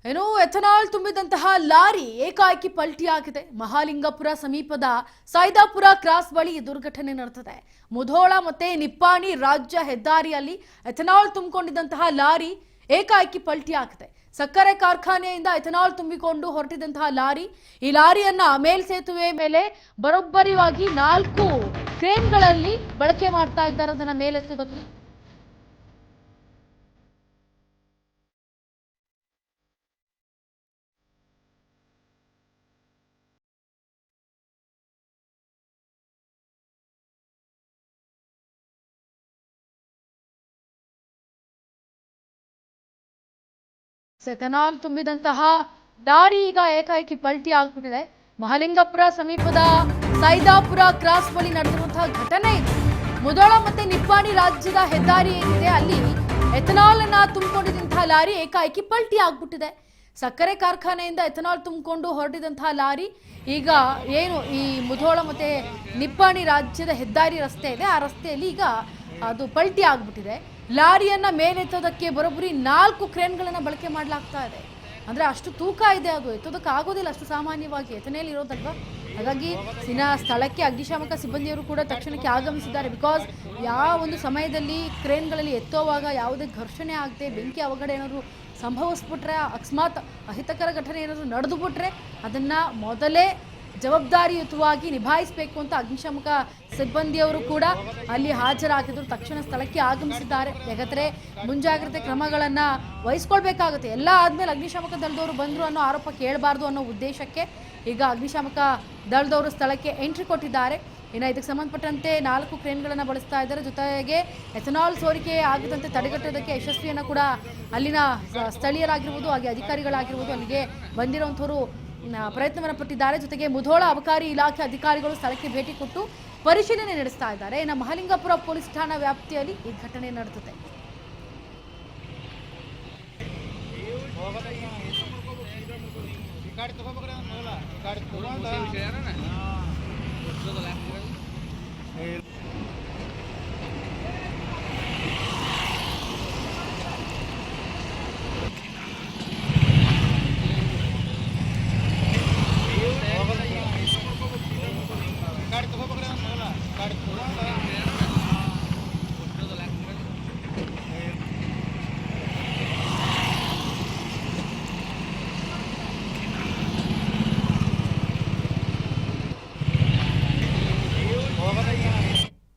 ಏನೋ ethanol ತುಂಬಿದಂತಹ lorry ಏಕಾಏಕಿ ಪಲ್ಟಿಯಾಗಿದೆ. ಮಹಾಲಿಂಗಪುರ ಸಮೀಪದ ಸೈದಾಪುರ ಕ್ರಾಸ್ ಬಳಿ ದುರ್ಘಟನೆ ನಡೆದಿದೆ. ಮುಧೋಳ ಮತ್ತೆ ನಿಪ್ಪಾಣಿ ರಾಜ್ಯ ಹೆದ್ದಾರಿಯಲ್ಲಿ ಎಥನಾಲ್ ತುಂಬಿಕೊಂಡಿದ್ದಂತಹ ಲಾರಿ ಏಕಾಏಕಿ ಪಲ್ಟಿಯಾಗಿದೆ. ಸಕ್ಕರೆ ಕಾರ್ಖಾನೆಯಿಂದ ಎಥನಾಲ್ ತುಂಬಿಕೊಂಡು ಹೊರಟಿದ್ದಂತಹ ಲಾರಿ, ಈ ಲಾರಿಯನ್ನ ಮೇಲ್ಸೇತುವೆ ಮೇಲೆ ಬರೋಬ್ಬರಿಯಾಗಿ 4 ಕ್ರೇನ್ಗಳಲ್ಲಿ ಬಳಕೆ ಮಾಡ್ತಾ ಇದ್ದಾರೆ. ಅದನ್ನ ಮೇಲೆತ್ತುವುದಕ್ಕೆ ಎಥನಾಲ್ ತುಂಬಿದಂತಹ ಲಾರಿ ಈಗ ಏಕಾಏಕಿ ಪಲ್ಟಿ ಆಗ್ಬಿಟ್ಟಿದೆ. ಮಹಾಲಿಂಗಪುರ ಸಮೀಪದ ಸೈದಾಪುರ ಕ್ರಾಸ್ ಬಳಿ ನಡೆದಿರುವಂತಹ ಘಟನೆ ಇದು. ಮುಧೋಳ ಮತ್ತೆ ನಿಪ್ಪಾಣಿ ರಾಜ್ಯದ ಹೆದ್ದಾರಿ ಏನಿದೆ ಅಲ್ಲಿ ಎಥನಾಲ್ ಅನ್ನ ತುಂಬಿಕೊಂಡಿದ್ದಂತಹ ಲಾರಿ ಏಕಾಏಕಿ ಪಲ್ಟಿ ಆಗ್ಬಿಟ್ಟಿದೆ. ಸಕ್ಕರೆ ಕಾರ್ಖಾನೆಯಿಂದ ಎಥನಾಲ್ ತುಂಬಿಕೊಂಡು ಹೊರಟಿದಂತಹ ಲಾರಿ ಈಗ ಏನು ಈ ಮುಧೋಳ ಮತ್ತೆ ನಿಪ್ಪಾಣಿ ರಾಜ್ಯದ ಹೆದ್ದಾರಿ ರಸ್ತೆ ಇದೆ, ಆ ರಸ್ತೆಯಲ್ಲಿ ಈಗ ಅದು ಪಲ್ಟಿ ಆಗ್ಬಿಟ್ಟಿದೆ. ಲಾರಿಯನ್ನ ಮೇಲೆತ್ತೋದಕ್ಕೆ ಬರೋಬ್ಬರಿ 4 ಕ್ರೇನ್ಗಳನ್ನ ಬಳಕೆ ಮಾಡಲಾಗ್ತಾ ಇದೆ. ಅಂದ್ರೆ ಅಷ್ಟು ತೂಕ ಇದೆ, ಅದು ಎತ್ತೋದಕ್ಕೆ ಆಗೋದಿಲ್ಲ ಅಷ್ಟು ಸಾಮಾನ್ಯವಾಗಿ, ಎಥನೇಲ್ ಇರೋದಲ್ವಾ. ಹಾಗಾಗಿ ಸ್ಥಳಕ್ಕೆ ಅಗ್ನಿಶಾಮಕ ಸಿಬ್ಬಂದಿಯವರು ಕೂಡ ತಕ್ಷಣಕ್ಕೆ ಆಗಮಿಸಿದ್ದಾರೆ. ಬಿಕಾಸ್ ಯಾವ ಒಂದು ಸಮಯದಲ್ಲಿ ಕ್ರೇನ್ಗಳಲ್ಲಿ ಎತ್ತೋವಾಗ ಯಾವುದೇ ಘರ್ಷಣೆ ಆಗದೆ ಬೆಂಕಿ ಅವಘಡ ಏನಾದ್ರು ಸಂಭವಿಸ್ಬಿಟ್ರೆ, ಅಕಸ್ಮಾತ್ ಅಹಿತಕರ ಘಟನೆ ಏನಾದ್ರು ನಡೆದು ಬಿಟ್ರೆ ಅದನ್ನ ಮೊದಲೇ ಜವಾಬ್ದಾರಿಯುತವಾಗಿ ನಿಭಾಯಿಸಬೇಕು ಅಂತ ಅಗ್ನಿಶಾಮಕ ಸಿಬ್ಬಂದಿಯವರು ಕೂಡ ಅಲ್ಲಿ ಹಾಜರಾಗಿದ್ರು. ತಕ್ಷಣ ಸ್ಥಳಕ್ಕೆ ಆಗಮಿಸಿದ್ದಾರೆ. ಯಾಕಂದ್ರೆ ಮುಂಜಾಗ್ರತೆ ಕ್ರಮಗಳನ್ನ ವಹಿಸ್ಕೊಳ್ಬೇಕಾಗುತ್ತೆ. ಎಲ್ಲ ಆದ್ಮೇಲೆ ಅಗ್ನಿಶಾಮಕ ದಳದವರು ಬಂದ್ರು ಅನ್ನೋ ಆರೋಪ ಕೇಳಬಾರ್ದು ಅನ್ನೋ ಉದ್ದೇಶಕ್ಕೆ ಈಗ ಅಗ್ನಿಶಾಮಕ ದಳದವರು ಸ್ಥಳಕ್ಕೆ ಎಂಟ್ರಿ ಕೊಟ್ಟಿದ್ದಾರೆ. ಇನ್ನು ಇದಕ್ಕೆ ಸಂಬಂಧಪಟ್ಟಂತೆ 4 ಕ್ರೇನ್ಗಳನ್ನು ಬಳಸ್ತಾ ಇದ್ದಾರೆ. ಜೊತೆಗೆ ಎಥನಾಲ್ ಸೋರಿಕೆ ಆಗದಂತೆ ತಡೆಗಟ್ಟೋದಕ್ಕೆ ಯಶಸ್ವಿಯನ್ನು ಕೂಡ ಅಲ್ಲಿನ ಸ್ಥಳೀಯರಾಗಿರ್ಬೋದು ಹಾಗೆ ಅಧಿಕಾರಿಗಳಾಗಿರ್ಬೋದು ಅಲ್ಲಿಗೆ ಬಂದಿರುವಂಥವರು ಪ್ರಯತ್ನವನ್ನು ಪಟ್ಟಿದ್ದಾರೆ. ಜೊತೆಗೆ ಮುಧೋಳ ಅಬಕಾರಿ ಇಲಾಖೆ ಅಧಿಕಾರಿಗಳು ಸ್ಥಳಕ್ಕೆ ಭೇಟಿ ಕೊಟ್ಟು ಪರಿಶೀಲನೆ ನಡೆಸ್ತಾ ಇದ್ದಾರೆ. ಇನ್ನು ಮಹಾಲಿಂಗಪುರ ಪೊಲೀಸ್ ಠಾಣಾ ವ್ಯಾಪ್ತಿಯಲ್ಲಿ ಈ ಘಟನೆ ನಡೆದಿದೆ.